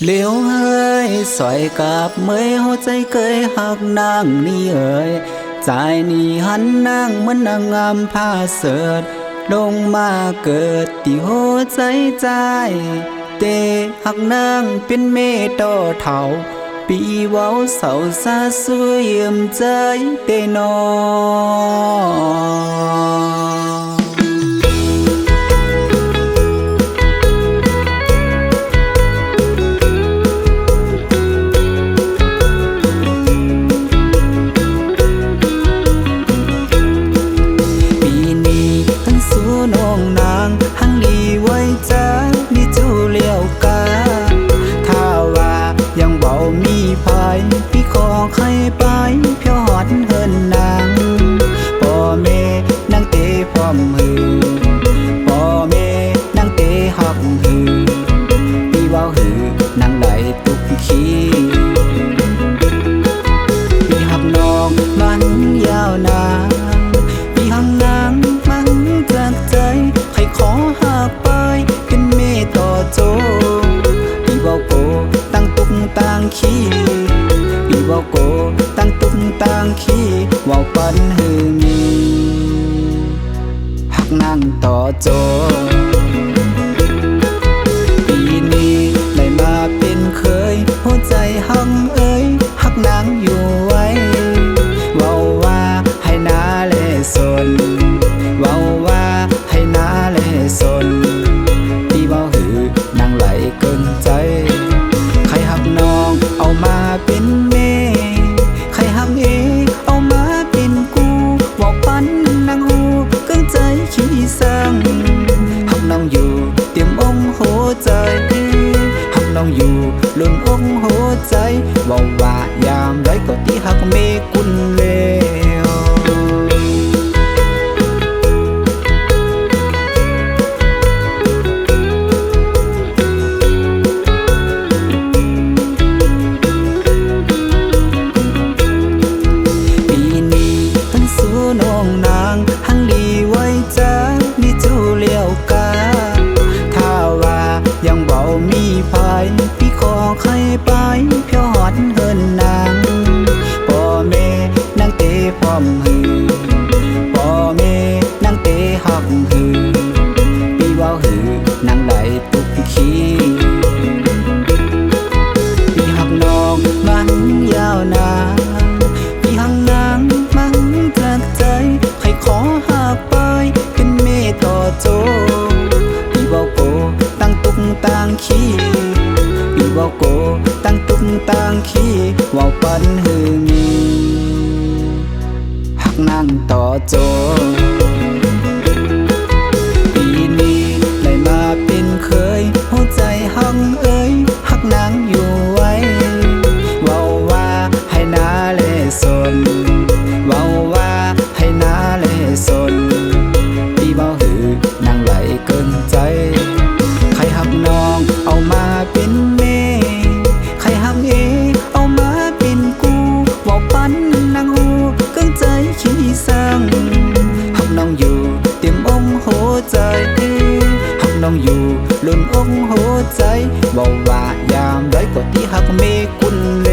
เลี้ยวเฮ้ยสอยกับเมยหัวใจเคยหักนางนี่เอ่ยใจนี่หันนางเหมือนนางงามผ้าเสดลงมาเกิดที่หัวใจใจเตหักนางเป็นเมตเท่าปีเว้าเสาซาสวยเยี่ยมใจเตนอน้องนางหังดีไว้จ้านี่จูเลี้ยวกาถ้าว่ายังเบามีภัยพี่ขอใครไปเพียวหอดเฮินนางป่อเมนางเตพร้อมหือป่อเมนางเตหักหือพี่ว่าหือนางไหลตุกขี้พี่หักน้องมันยาวนานพี่หักนางมันจากใจใครขอหากไปเป็นเมตต่อโจพี่บอกโกตั้งตุกตั้งขี้พี่บอกโกตั้งตุกตั้งขี้ว่าปันหือมีหักนางต่อโจปีนี้ได้มาเป็นเคยหัวใจหังเอ้ยหักนางอยู่ไว้เว้าว่าให้นาเลสนเว้าว่าให้นาเลสนพี่บ่หือนางไหลเกินใจใครหักน้องเอามาเป็นเมใครหักเอเอามาเป็นกูว่าปันนางหูเกินใจขี้สังหักน้องอยู่เตรียมองหัวใจหักน้องอยู่ลุ่นองหัวใจว่าว่ายามไรก็ที่หักเมกุนเลวน้องนางหังดีไว้จ้านี่จูเลี้ยวกาถ้าว่ายังเบามีภัยพี่ขอใครไปเพียวหอดเฮินนางป่อเมนางเตพร้อมหือป่อเมนางเตหักหือพี่ว่าหือนางไหลตุกขี้พี่หักน้องมันยาวนานพี่หักนางมันจากใจใครขอหากไปเป็นเมตต่อโจพี่บอกโกตั้งตุกตั้งขี้พี่บอกโกตั้งตุกตั้งขี้ว่าปันหือมีหักนางต่อโจปีนี้ได้มาเป็นเคยหัวใจหังเอ้ยหักนางอยู่ไว้เว้าว่าให้นาเลสนเว้าว่าให้นาเลสนพี่บ่หือนางไหลเกินใจใครหักน้องเอามาเป็นเมใครหักเอเอามาเป็นกูว่าปันนางหูเกินใจขี้สังหักน้องอยู่เต็มองหัวใจหักน้องอยู่ลุ่นองหัวใจว่าว่ายามไรก็ที่หักเมกุนเล